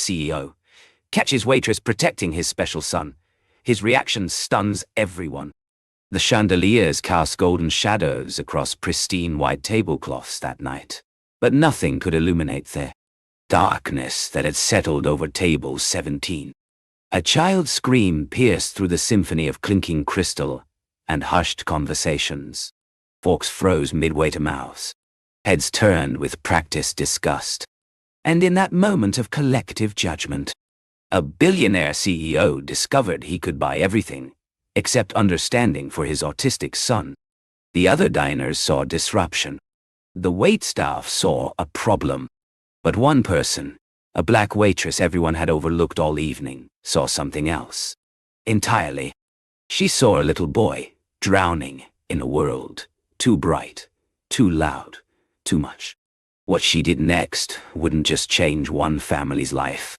CEO, catches Waitress protecting his special son. His reaction stuns everyone. The chandeliers cast golden shadows across pristine white tablecloths that night, but nothing could illuminate the darkness that had settled over table 17. A child's scream pierced through the symphony of clinking crystal and hushed conversations. Forks froze midway to mouths. Heads turned with practiced disgust. And in that moment of collective judgment, a billionaire CEO discovered he could buy everything except understanding for his autistic son. The other diners saw disruption. The waitstaff saw a problem. But one person, a black waitress everyone had overlooked all evening, saw something else. Entirely. She saw a little boy drowning in a world too bright, too loud, too much. What she did next wouldn't just change one family's life.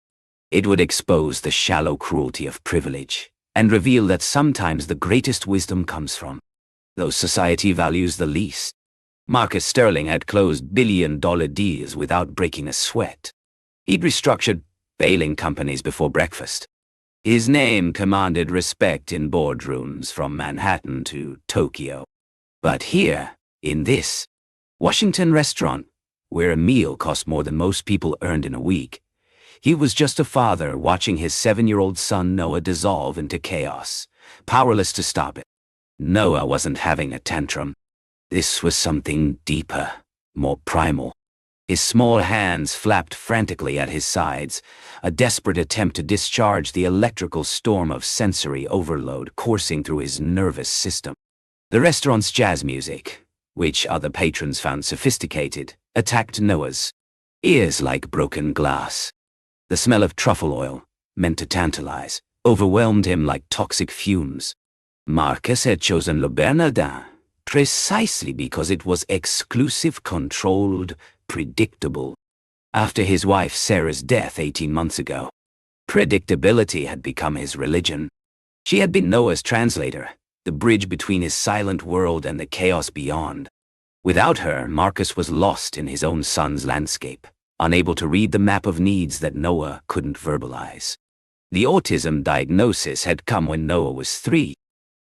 It would expose the shallow cruelty of privilege and reveal that sometimes the greatest wisdom comes from those society values the least. Marcus Sterling had closed billion-dollar deals without breaking a sweat. He'd restructured bailing companies before breakfast. His name commanded respect in boardrooms from Manhattan to Tokyo. But here, in this Washington restaurant, where a meal cost more than most people earned in a week, he was just a father watching his 7-year-old son Noah dissolve into chaos, powerless to stop it. Noah wasn't having a tantrum. This was something deeper, more primal. His small hands flapped frantically at his sides, a desperate attempt to discharge the electrical storm of sensory overload coursing through his nervous system. The restaurant's jazz music, which other patrons found sophisticated, attacked Noah's ears like broken glass. The smell of truffle oil, meant to tantalize, overwhelmed him like toxic fumes. Marcus had chosen Le Bernardin precisely because it was exclusive, controlled, predictable. After his wife Sarah's death 18 months ago, predictability had become his religion. She had been Noah's translator, the bridge between his silent world and the chaos beyond. Without her, Marcus was lost in his own son's landscape, unable to read the map of needs that Noah couldn't verbalize. The autism diagnosis had come when Noah was 3.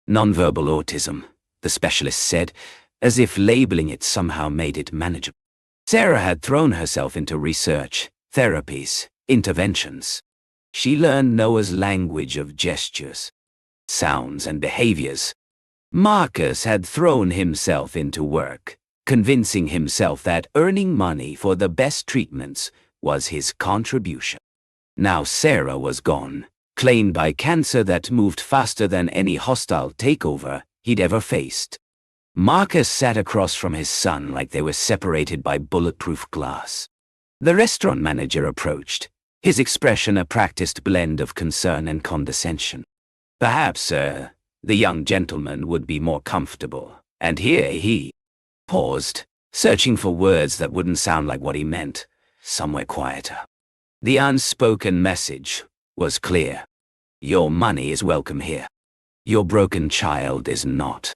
Nonverbal autism, the specialist said, as if labeling it somehow made it manageable. Sarah had thrown herself into research, therapies, interventions. She learned Noah's language of gestures, sounds, and behaviors. Marcus had thrown himself into work, convincing himself that earning money for the best treatments was his contribution. Now Sarah was gone, claimed by cancer that moved faster than any hostile takeover he'd ever faced. Marcus sat across from his son like they were separated by bulletproof glass. The restaurant manager approached, his expression a practiced blend of concern and condescension. Perhaps, sir, the young gentleman would be more comfortable. And here he paused, searching for words that wouldn't sound like what he meant, somewhere quieter. The unspoken message was clear. Your money is welcome here. Your broken child is not.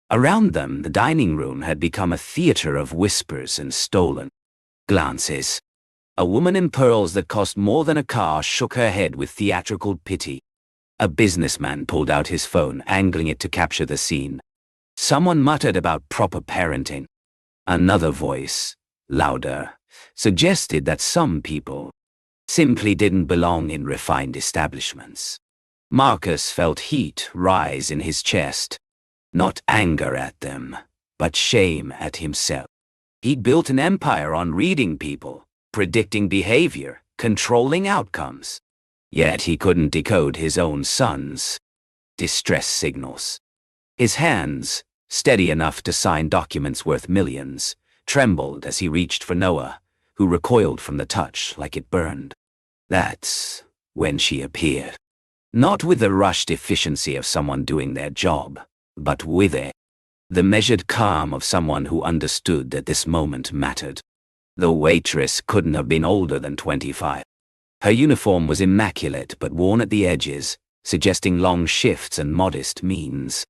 Around them, the dining room had become a theater of whispers and stolen glances. A woman in pearls that cost more than a car shook her head with theatrical pity. A businessman pulled out his phone, angling it to capture the scene. Someone muttered about proper parenting. Another voice, louder, suggested that some people simply didn't belong in refined establishments. Marcus felt heat rise in his chest. Not anger at them, but shame at himself. He'd built an empire on reading people, predicting behavior, controlling outcomes. Yet he couldn't decode his own son's distress signals. His hands, steady enough to sign documents worth millions, trembled as he reached for Noah, who recoiled from the touch like it burned. That's when she appeared. Not with the rushed efficiency of someone doing their job, but with the measured calm of someone who understood that this moment mattered. The waitress couldn't have been older than 25. Her uniform was immaculate but worn at the edges, suggesting long shifts and modest means.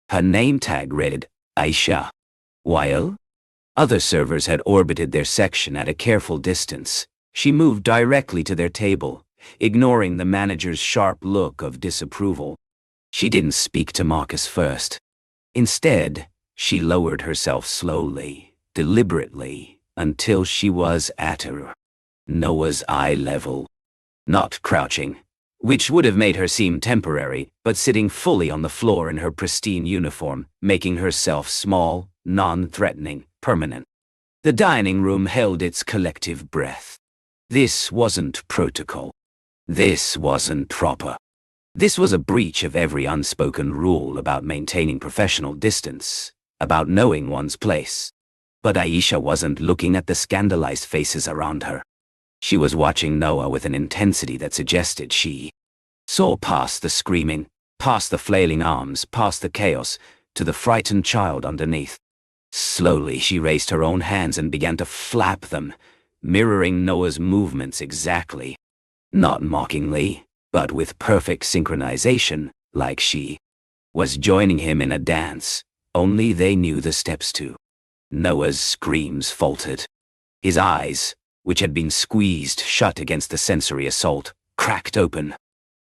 Her name tag read, Aisha. While other servers had orbited their section at a careful distance, she moved directly to their table, ignoring the manager's sharp look of disapproval. She didn't speak to Marcus first. Instead, she lowered herself slowly, deliberately, until she was at Noah's eye level. Not crouching, which would have made her seem temporary, but sitting fully on the floor in her pristine uniform, making herself small, non-threatening, permanent. The dining room held its collective breath. This wasn't protocol. This wasn't proper. This was a breach of every unspoken rule about maintaining professional distance, about knowing one's place. But Aisha wasn't looking at the scandalized faces around her. She was watching Noah with an intensity that suggested she saw past the screaming, past the flailing arms, past the chaos, to the frightened child underneath. Slowly she raised her own hands and began to flap them, mirroring Noah's movements exactly. Not mockingly, but with perfect synchronization, like she was joining him in a dance, only they knew the steps to. Noah's screams faltered. His eyes, which had been squeezed shut against the sensory assault, cracked open.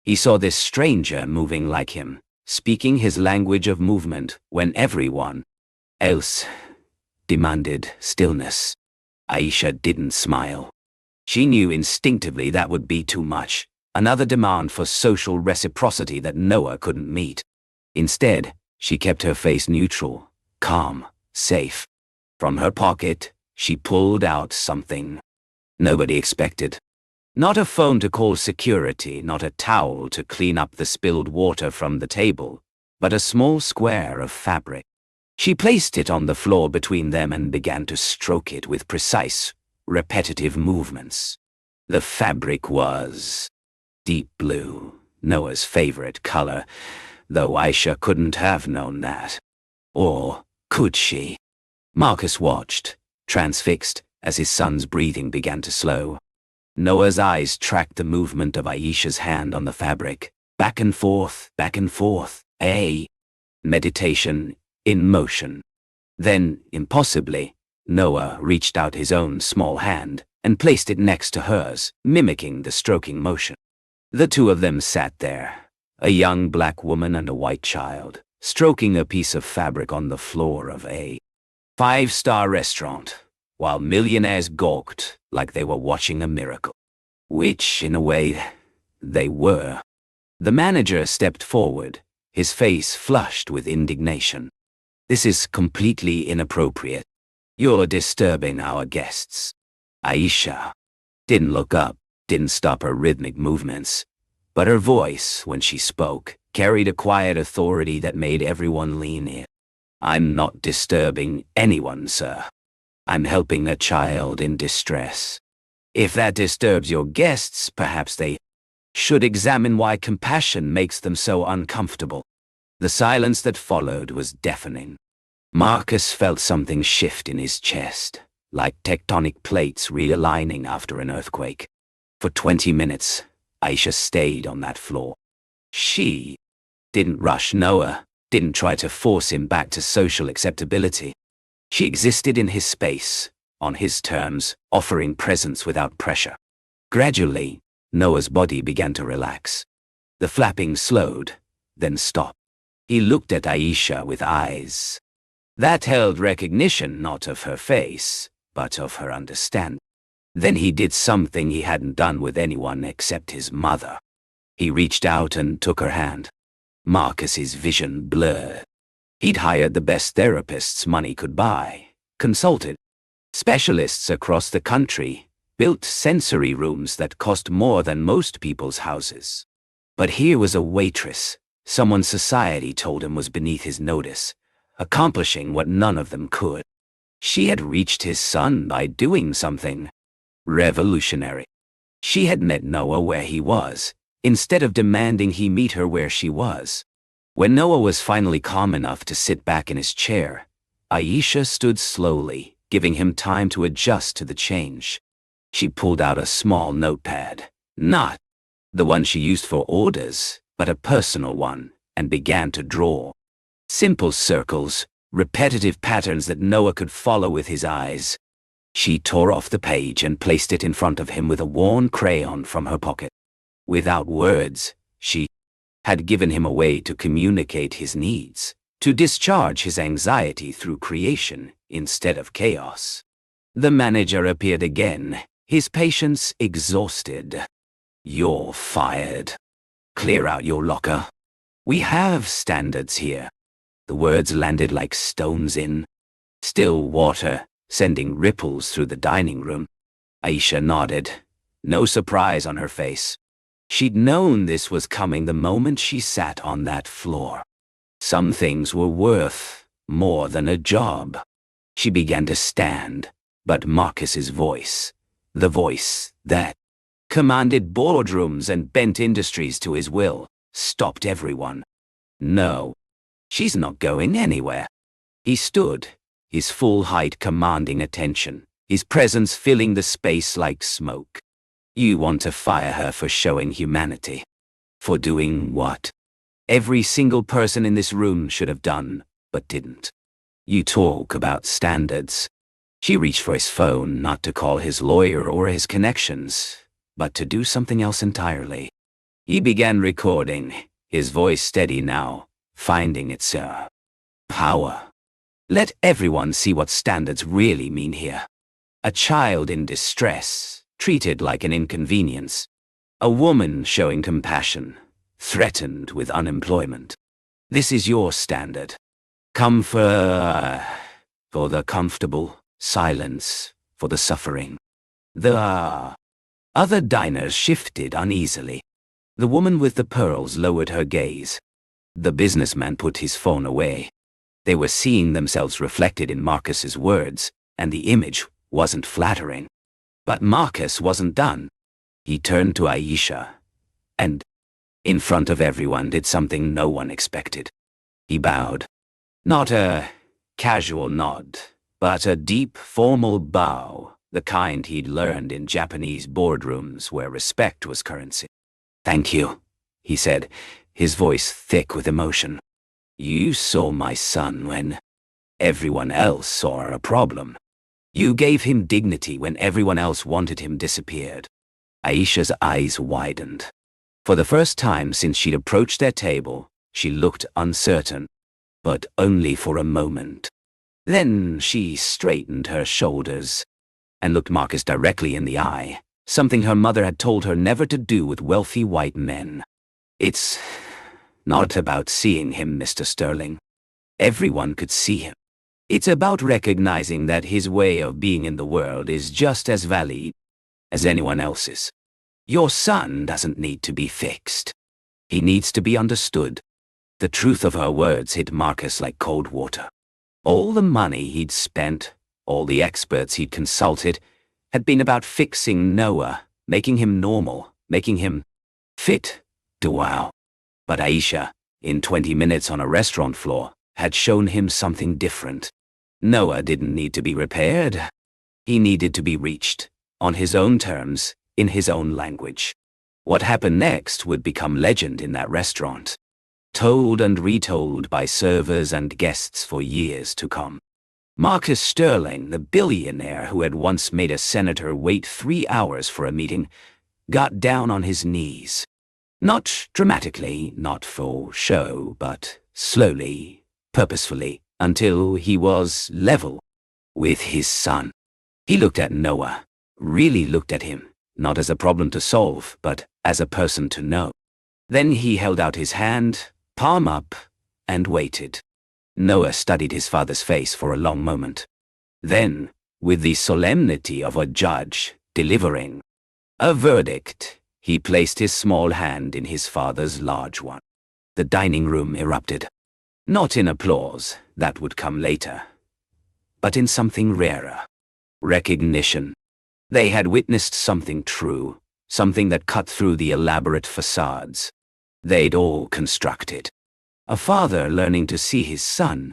He saw this stranger moving like him, speaking his language of movement when everyone else demanded stillness. Aisha didn't smile. She knew instinctively that would be too much, another demand for social reciprocity that Noah couldn't meet. Instead, she kept her face neutral, calm, safe. From her pocket, she pulled out something nobody expected. Not a phone to call security, not a towel to clean up the spilled water from the table, but a small square of fabric. She placed it on the floor between them and began to stroke it with precise, repetitive movements. The fabric was deep blue, Noah's favorite color, though Aisha couldn't have known that. Or could she? Marcus watched, transfixed, as his son's breathing began to slow. Noah's eyes tracked the movement of Aisha's hand on the fabric, back and forth, a meditation in motion. Then, impossibly, Noah reached out his own small hand and placed it next to hers, mimicking the stroking motion. The two of them sat there, a young black woman and a white child, stroking a piece of fabric on the floor of a five-star restaurant, while millionaires gawked like they were watching a miracle. Which, in a way, they were. The manager stepped forward, his face flushed with indignation. "This is completely inappropriate. You're disturbing our guests." Aisha didn't look up, didn't stop her rhythmic movements, but her voice, when she spoke, carried a quiet authority that made everyone lean in. "I'm not disturbing anyone, sir. I'm helping a child in distress. If that disturbs your guests, perhaps they should examine why compassion makes them so uncomfortable." The silence that followed was deafening. Marcus felt something shift in his chest, like tectonic plates realigning after an earthquake. For 20 minutes, Aisha stayed on that floor. She didn't rush Noah, didn't try to force him back to social acceptability. She existed in his space, on his terms, offering presence without pressure. Gradually, Noah's body began to relax. The flapping slowed, then stopped. He looked at Aisha with eyes that held recognition not of her face, but of her understanding. Then he did something he hadn't done with anyone except his mother. He reached out and took her hand. Marcus's vision blurred. He'd hired the best therapists money could buy, consulted specialists across the country, built sensory rooms that cost more than most people's houses. But here was a waitress, someone society told him was beneath his notice, accomplishing what none of them could. She had reached his son by doing something revolutionary. She had met Noah where he was, instead of demanding he meet her where she was. When Noah was finally calm enough to sit back in his chair, Aisha stood slowly, giving him time to adjust to the change. She pulled out a small notepad, not the one she used for orders, but a personal one, and began to draw. Simple circles, repetitive patterns that Noah could follow with his eyes. She tore off the page and placed it in front of him with a worn crayon from her pocket. Without words, she had given him a way to communicate his needs, to discharge his anxiety through creation instead of chaos. The manager appeared again, his patience exhausted. "You're fired. Clear out your locker. We have standards here." The words landed like stones in still water, sending ripples through the dining room. Aisha nodded, no surprise on her face. She'd known this was coming the moment she sat on that floor. Some things were worth more than a job. She began to stand, but Marcus's voice, the voice that commanded boardrooms and bent industries to his will, stopped everyone. "No, she's not going anywhere." He stood, his full height commanding attention, his presence filling the space like smoke. "You want to fire her for showing humanity? For doing what every single person in this room should have done, but didn't. You talk about standards." She reached for his phone, not to call his lawyer or his connections, but to do something else entirely. He began recording, his voice steady now, finding its power. "Let everyone see what standards really mean here. A child in distress, treated like an inconvenience. A woman showing compassion, threatened with unemployment. This is your standard. Comfort for the comfortable, silence for the suffering." The other diners shifted uneasily. The woman with the pearls lowered her gaze. The businessman put his phone away. They were seeing themselves reflected in Marcus's words, and the image wasn't flattering. But Marcus wasn't done. He turned to Aisha, and, in front of everyone, did something no one expected. He bowed. Not a casual nod, but a deep, formal bow, the kind he'd learned in Japanese boardrooms where respect was currency. "Thank you," he said, his voice thick with emotion. "You saw my son when everyone else saw a problem. You gave him dignity when everyone else wanted him disappeared." Aisha's eyes widened. For the first time since she'd approached their table, she looked uncertain, but only for a moment. Then she straightened her shoulders and looked Marcus directly in the eye, something her mother had told her never to do with wealthy white men. "It's not about seeing him, Mr. Sterling. Everyone could see him. It's about recognizing that his way of being in the world is just as valid as anyone else's. Your son doesn't need to be fixed. He needs to be understood." The truth of her words hit Marcus like cold water. All the money he'd spent, all the experts he'd consulted, had been about fixing Noah, making him normal, making him fit to wow. But Aisha, in 20 minutes on a restaurant floor, had shown him something different. Noah didn't need to be repaired. He needed to be reached, on his own terms, in his own language. What happened next would become legend in that restaurant, told and retold by servers and guests for years to come. Marcus Sterling, the billionaire who had once made a senator wait 3 hours for a meeting, got down on his knees. Not dramatically, not for show, but slowly, purposefully, until he was level with his son. He looked at Noah, really looked at him, not as a problem to solve, but as a person to know. Then he held out his hand, palm up, and waited. Noah studied his father's face for a long moment. Then, with the solemnity of a judge delivering a verdict, he placed his small hand in his father's large one. The dining room erupted. Not in applause, that would come later, but in something rarer. Recognition. They had witnessed something true, something that cut through the elaborate facades they'd all constructed. A father learning to see his son,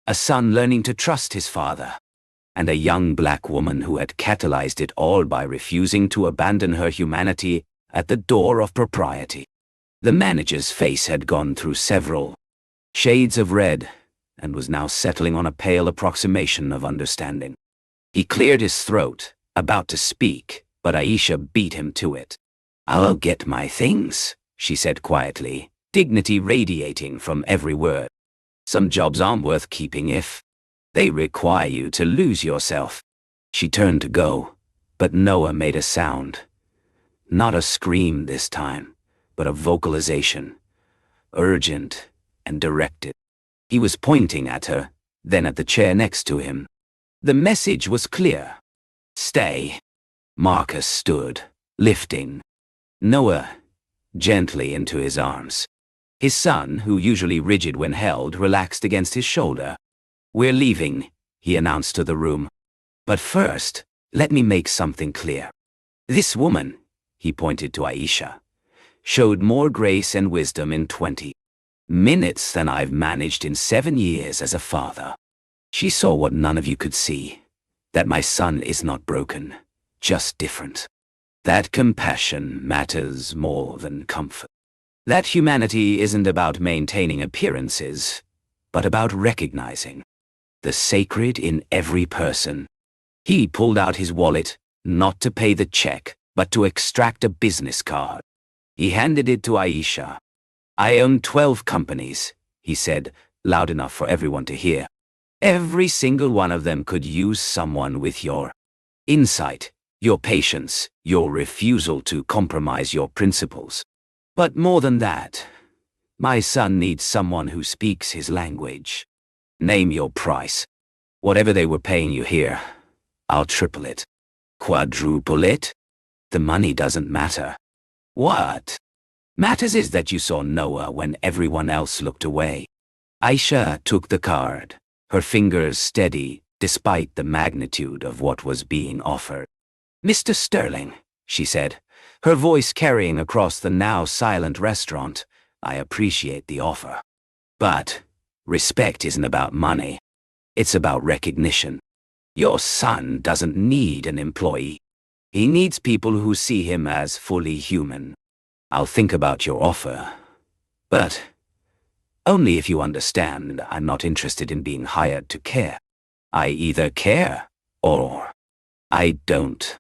a son learning to trust his father, and a young black woman who had catalyzed it all by refusing to abandon her humanity at the door of propriety. The manager's face had gone through several shades of red and was now settling on a pale approximation of understanding. He cleared his throat, about to speak, but Aisha beat him to it. I'll get my things, she said quietly, dignity radiating from every word. Some jobs aren't worth keeping if they require you to lose yourself. She turned to go, but Noah made a sound. Not a scream this time, but a vocalization. Urgent and directed. He was pointing at her, then at the chair next to him. The message was clear. Stay. Marcus stood, lifting Noah gently into his arms. His son, who usually rigid when held, relaxed against his shoulder. We're leaving, he announced to the room. But first, let me make something clear. This woman, he pointed to Aisha, showed more grace and wisdom in 20 minutes than I've managed in 7 years as a father. She saw what none of you could see, that my son is not broken, just different. That compassion matters more than comfort. That humanity isn't about maintaining appearances, but about recognizing the sacred in every person. He pulled out his wallet, not to pay the check, but to extract a business card. He handed it to Aisha. I own 12 companies, he said, loud enough for everyone to hear. Every single one of them could use someone with your insight, your patience, your refusal to compromise your principles. But more than that, my son needs someone who speaks his language. Name your price. Whatever they were paying you here, I'll triple it. Quadruple it? The money doesn't matter. What matters is that you saw Noah when everyone else looked away. Aisha took the card, her fingers steady despite the magnitude of what was being offered. Mr. Sterling, she said, her voice carrying across the now silent restaurant, I appreciate the offer. But respect isn't about money. It's about recognition. Your son doesn't need an employee. He needs people who see him as fully human. I'll think about your offer, but only if you understand I'm not interested in being hired to care. I either care or I don't.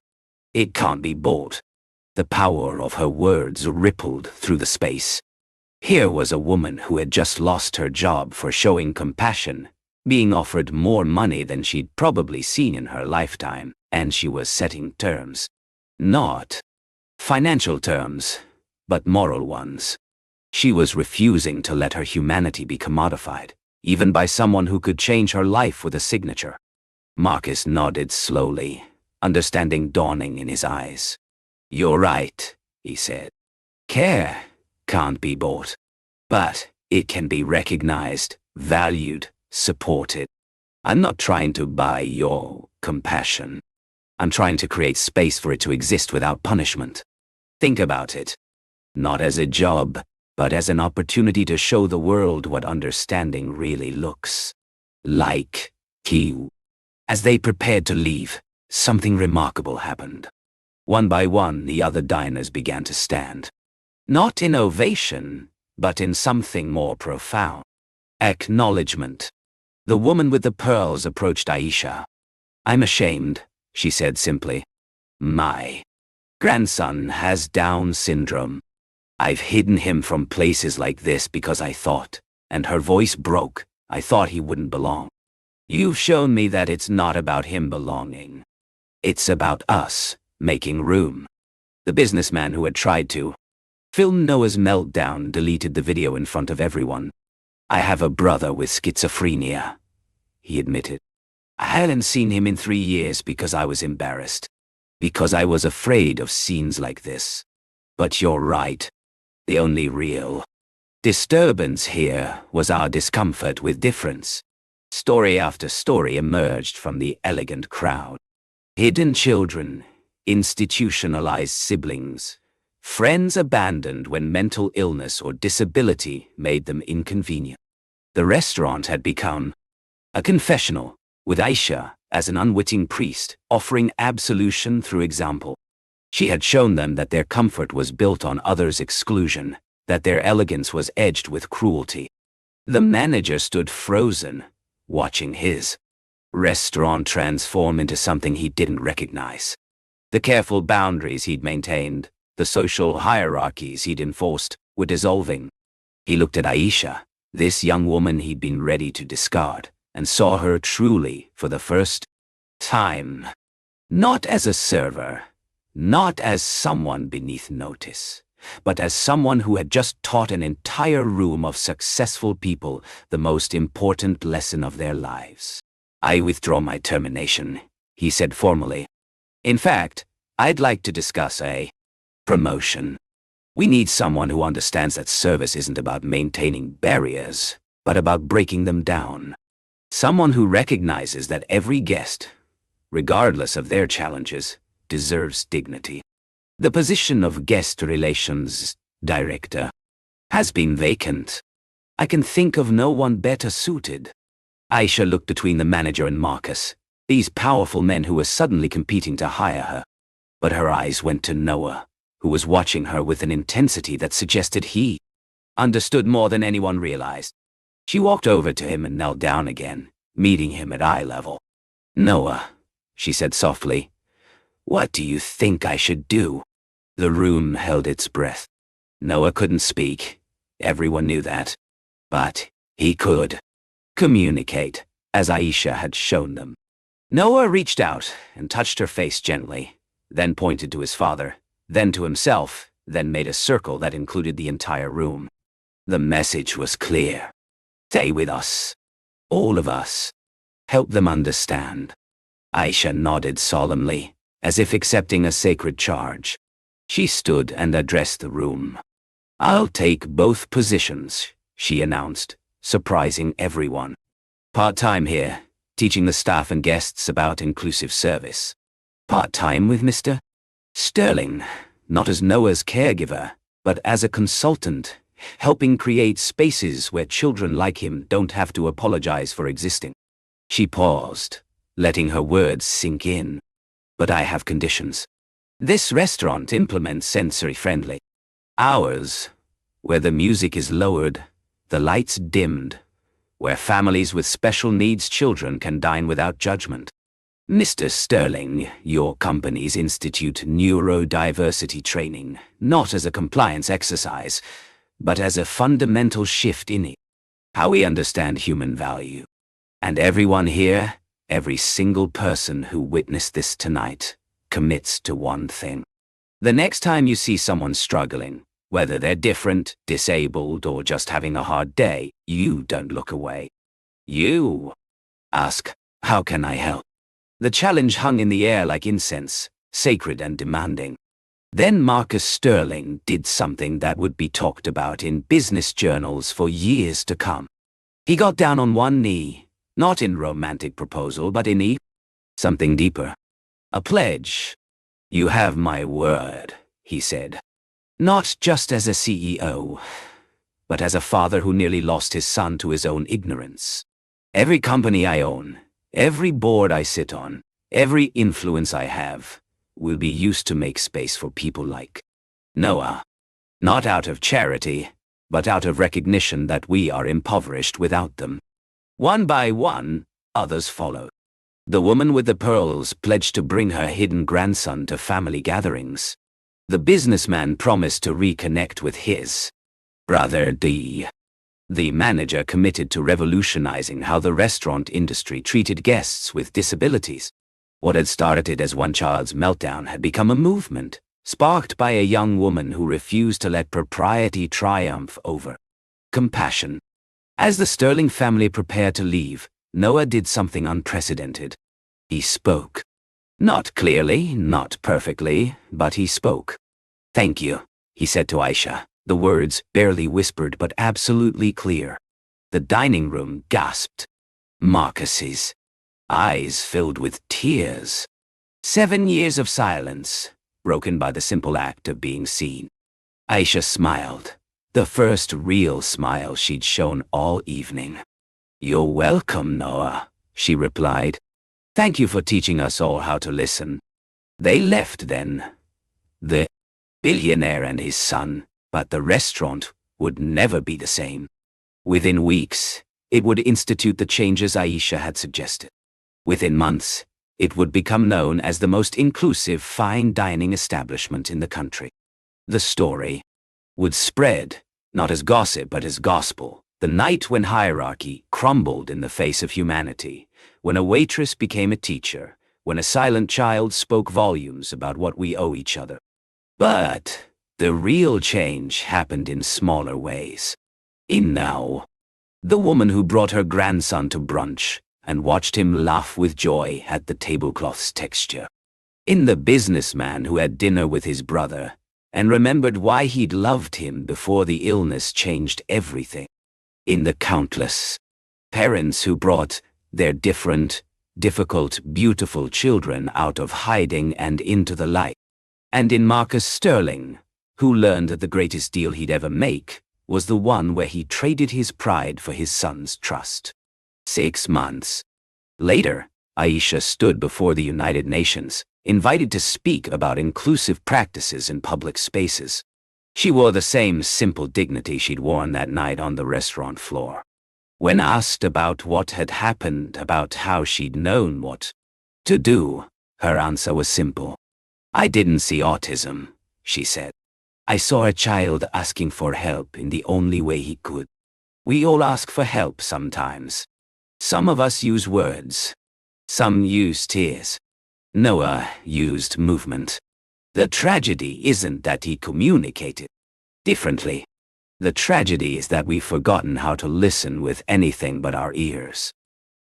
It can't be bought. The power of her words rippled through the space. Here was a woman who had just lost her job for showing compassion, being offered more money than she'd probably seen in her lifetime, and she was setting terms. Not financial terms, but moral ones. She was refusing to let her humanity be commodified, even by someone who could change her life with a signature. Marcus nodded slowly, understanding dawning in his eyes. You're right, he said. Care can't be bought, but it can be recognized, valued, supported. I'm not trying to buy your compassion. I'm trying to create space for it to exist without punishment. Think about it. Not as a job, but as an opportunity to show the world what understanding really looks like. As they prepared to leave, something remarkable happened. One by one, the other diners began to stand. Not in ovation, but in something more profound. Acknowledgement. The woman with the pearls approached Aisha. I'm ashamed, she said simply. My grandson has Down syndrome. I've hidden him from places like this because I thought, and her voice broke, I thought he wouldn't belong. You've shown me that it's not about him belonging. It's about us making room. The businessman who had tried to film Noah's meltdown deleted the video in front of everyone. I have a brother with schizophrenia, he admitted. I hadn't seen him in 3 years because I was embarrassed. Because I was afraid of scenes like this. But you're right. The only real disturbance here was our discomfort with difference. Story after story emerged from the elegant crowd. Hidden children, institutionalized siblings, friends abandoned when mental illness or disability made them inconvenient. The restaurant had become a confessional, with Aisha as an unwitting priest offering absolution through example. She had shown them that their comfort was built on others' exclusion, that their elegance was edged with cruelty. The manager stood frozen, watching his restaurant transform into something he didn't recognize. The careful boundaries he'd maintained, The social hierarchies he'd enforced were dissolving. He looked at Aisha, this young woman he'd been ready to discard, and saw her truly for the first time. Not as a server, not as someone beneath notice, but as someone who had just taught an entire room of successful people the most important lesson of their lives. "I withdraw my termination," he said formally. "In fact, I'd like to discuss a promotion. We need someone who understands that service isn't about maintaining barriers, but about breaking them down. Someone who recognizes that every guest, regardless of their challenges, deserves dignity. The position of guest relations director has been vacant. I can think of no one better suited." Aisha looked between the manager and Marcus, these powerful men who were suddenly competing to hire her. But her eyes went to Noah, who was watching her with an intensity that suggested he understood more than anyone realized. She walked over to him and knelt down again, meeting him at eye level. "Noah," she said softly, "what do you think I should do?" The room held its breath. Noah couldn't speak. Everyone knew that. But he could communicate, as Aisha had shown them. Noah reached out and touched her face gently, then pointed to his father, then to himself, then made a circle that included the entire room. The message was clear. Stay with us. All of us. Help them understand. Aisha nodded solemnly, as if accepting a sacred charge. She stood and addressed the room. "I'll take both positions," she announced, surprising everyone. "Part-time here, teaching the staff and guests about inclusive service. Part-time with Mr. Sterling, not as Noah's caregiver, but as a consultant, helping create spaces where children like him don't have to apologize for existing." She paused, letting her words sink in. "But I have conditions. This restaurant implements sensory-friendly hours, where the music is lowered, the lights dimmed, where families with special needs children can dine without judgment. Mr. Sterling, your companies institute neurodiversity training, not as a compliance exercise, but as a fundamental shift in how we understand human value. And everyone here, every single person who witnessed this tonight, commits to one thing. The next time you see someone struggling, whether they're different, disabled, or just having a hard day, you don't look away. You ask, how can I help? The challenge hung in the air like incense, sacred and demanding. Then Marcus Sterling did something that would be talked about in business journals for years to come. He got down on one knee, not in romantic proposal, but in something deeper. A pledge. "You have my word," he said. "Not just as a CEO, but as a father who nearly lost his son to his own ignorance. Every company I own, every board I sit on, every influence I have, will be used to make space for people like Noah. Not out of charity, but out of recognition that we are impoverished without them." One by one, others followed. The woman with the pearls pledged to bring her hidden grandson to family gatherings. The businessman promised to reconnect with his brother D. The manager committed to revolutionizing how the restaurant industry treated guests with disabilities. What had started as one child's meltdown had become a movement, sparked by a young woman who refused to let propriety triumph over compassion. As the Sterling family prepared to leave, Noah did something unprecedented. He spoke. Not clearly, not perfectly, but he spoke. "Thank you," he said to Aisha, the words barely whispered but absolutely clear. The dining room gasped. Marcus's eyes filled with tears. 7 years of silence, broken by the simple act of being seen. Aisha smiled, the first real smile she'd shown all evening. "You're welcome, Noah," she replied. "Thank you for teaching us all how to listen." They left then. The billionaire and his son, but the restaurant would never be the same. Within weeks, it would institute the changes Aisha had suggested. Within months, it would become known as the most inclusive fine dining establishment in the country. The story would spread, not as gossip but as gospel, the night when hierarchy crumbled in the face of humanity, when a waitress became a teacher, when a silent child spoke volumes about what we owe each other. But the real change happened in smaller ways. In now, the woman who brought her grandson to brunch and watched him laugh with joy at the tablecloth's texture. In the businessman who had dinner with his brother and remembered why he'd loved him before the illness changed everything. In the countless parents who brought their different, difficult, beautiful children out of hiding and into the light. And in Marcus Sterling, who learned that the greatest deal he'd ever make was the one where he traded his pride for his son's trust. 6 months later, Aisha stood before the United Nations, invited to speak about inclusive practices in public spaces. She wore the same simple dignity she'd worn that night on the restaurant floor. When asked about what had happened, about how she'd known what to do, her answer was simple. "I didn't see autism," she said. "I saw a child asking for help in the only way he could. We all ask for help sometimes. Some of us use words. Some use tears. Noah used movement. The tragedy isn't that he communicated differently. The tragedy is that we've forgotten how to listen with anything but our ears."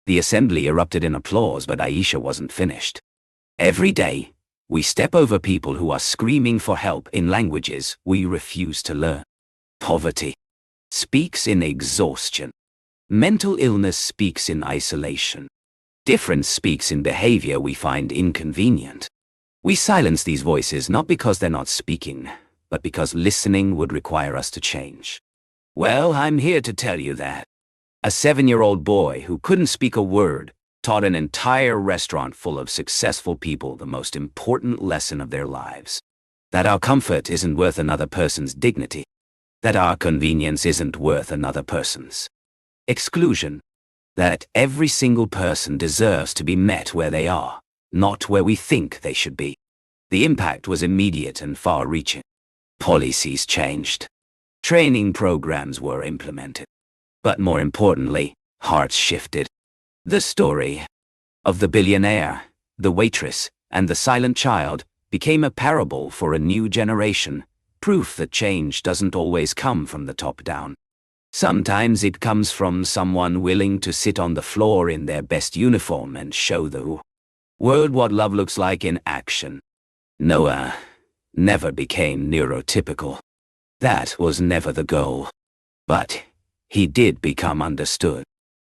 The assembly erupted in applause, but Aisha wasn't finished. "Every day, we step over people who are screaming for help in languages we refuse to learn. Poverty speaks in exhaustion. Mental illness speaks in isolation. Difference speaks in behavior we find inconvenient. We silence these voices not because they're not speaking, but because listening would require us to change. Well, I'm here to tell you that. A 7-year-old boy who couldn't speak a word taught an entire restaurant full of successful people the most important lesson of their lives. That our comfort isn't worth another person's dignity. That our convenience isn't worth another person's exclusion. That every single person deserves to be met where they are, not where we think they should be. The impact was immediate and far-reaching. Policies changed. Training programs were implemented. But more importantly, hearts shifted. The story of the billionaire, the waitress, and the silent child became a parable for a new generation, proof that change doesn't always come from the top down. Sometimes it comes from someone willing to sit on the floor in their best uniform and show the world what love looks like in action. Noah never became neurotypical. That was never the goal. But he did become understood.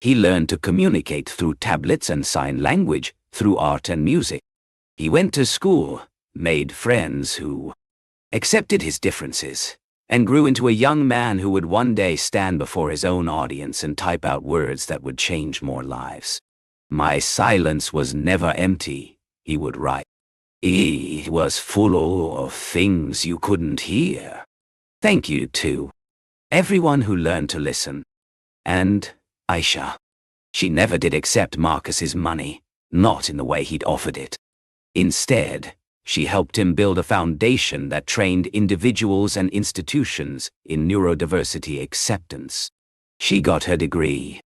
He learned to communicate through tablets and sign language, through art and music. He went to school, made friends who accepted his differences, and grew into a young man who would one day stand before his own audience and type out words that would change more lives. "My silence was never empty," he would write. "It was full of things you couldn't hear." Thank you to everyone who learned to listen. And Aisha. She never did accept Marcus's money, not in the way he'd offered it. Instead, she helped him build a foundation that trained individuals and institutions in neurodiversity acceptance. She got her degree,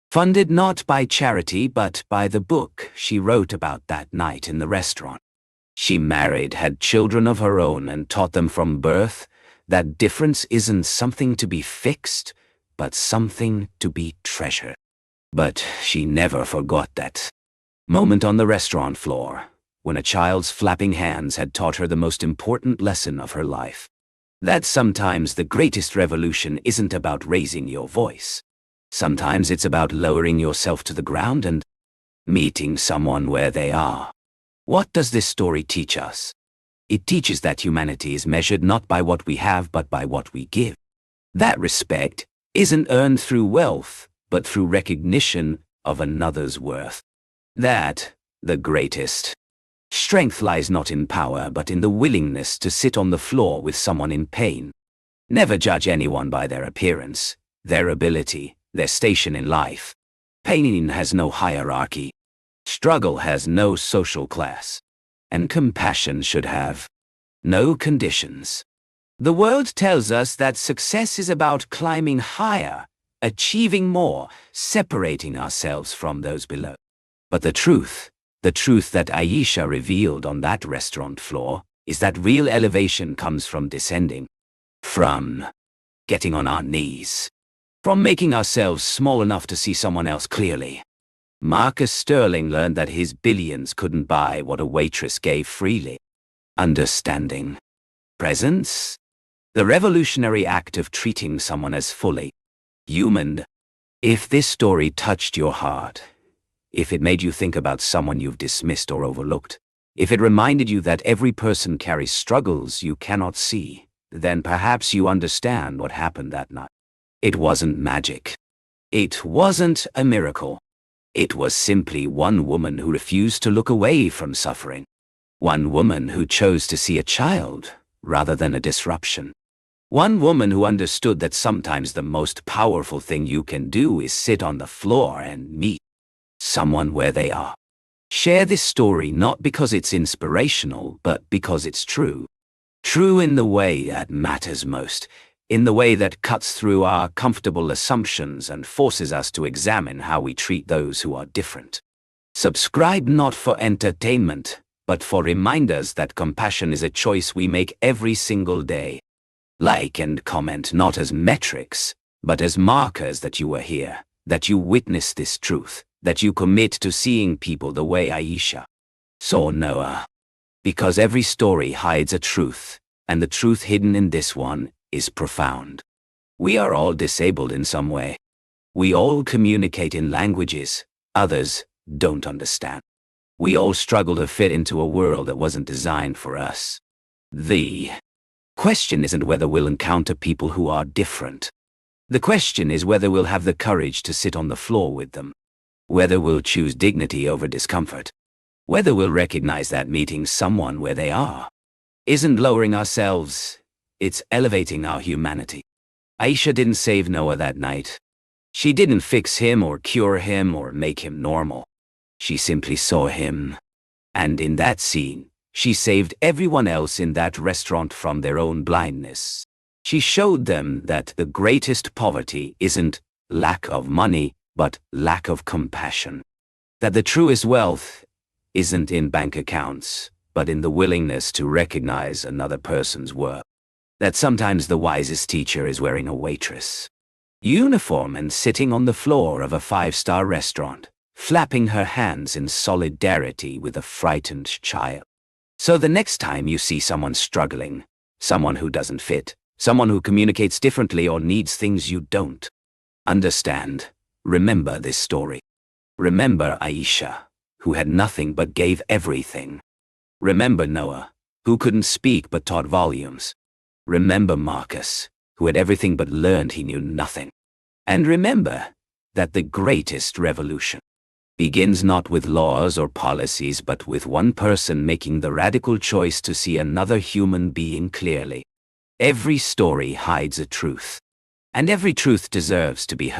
funded not by charity but by the book she wrote about that night in the restaurant. She married, had children of her own, and taught them from birth that difference isn't something to be fixed, but something to be treasured. But she never forgot that moment on the restaurant floor, when a child's flapping hands had taught her the most important lesson of her life. That sometimes the greatest revolution isn't about raising your voice. Sometimes it's about lowering yourself to the ground and meeting someone where they are. What does this story teach us? It teaches that humanity is measured not by what we have but by what we give. That respect isn't earned through wealth, but through recognition of another's worth. That, the greatest strength lies not in power but in the willingness to sit on the floor with someone in pain. Never judge anyone by their appearance, their ability, their station in life. Pain has no hierarchy. Struggle has no social class. And compassion should have no conditions. The world tells us that success is about climbing higher, achieving more, separating ourselves from those below. But the truth that Aisha revealed on that restaurant floor, is that real elevation comes from descending, from getting on our knees, from making ourselves small enough to see someone else clearly. Marcus Sterling learned that his billions couldn't buy what a waitress gave freely. Understanding. Presence. The revolutionary act of treating someone as fully human. If this story touched your heart, if it made you think about someone you've dismissed or overlooked, if it reminded you that every person carries struggles you cannot see, then perhaps you understand what happened that night. It wasn't magic. It wasn't a miracle. It was simply one woman who refused to look away from suffering. One woman who chose to see a child rather than a disruption. One woman who understood that sometimes the most powerful thing you can do is sit on the floor and meet someone where they are. Share this story not because it's inspirational, but because it's true. True in the way that matters most, in the way that cuts through our comfortable assumptions and forces us to examine how we treat those who are different. Subscribe not for entertainment, but for reminders that compassion is a choice we make every single day. Like and comment not as metrics, but as markers that you were here, that you witnessed this truth, that you commit to seeing people the way Aisha saw Noah. Because every story hides a truth, and the truth hidden in this one is profound. We are all disabled in some way. We all communicate in languages others don't understand. We all struggle to fit into a world that wasn't designed for us. The question isn't whether we'll encounter people who are different. The question is whether we'll have the courage to sit on the floor with them. Whether we'll choose dignity over discomfort. Whether we'll recognize that meeting someone where they are isn't lowering ourselves, it's elevating our humanity. Aisha didn't save Noah that night. She didn't fix him or cure him or make him normal. She simply saw him. And in that scene, she saved everyone else in that restaurant from their own blindness. She showed them that the greatest poverty isn't lack of money, but lack of compassion. That the truest wealth isn't in bank accounts, but in the willingness to recognize another person's work. That sometimes the wisest teacher is wearing a waitress uniform and sitting on the floor of a 5-star restaurant, flapping her hands in solidarity with a frightened child. So the next time you see someone struggling, someone who doesn't fit, someone who communicates differently or needs things you don't understand, remember this story. Remember Aisha, who had nothing but gave everything. Remember Noah, who couldn't speak but taught volumes. Remember Marcus, who had everything but learned he knew nothing. And remember that the greatest revolution begins not with laws or policies but with one person making the radical choice to see another human being clearly. Every story hides a truth, and every truth deserves to be heard.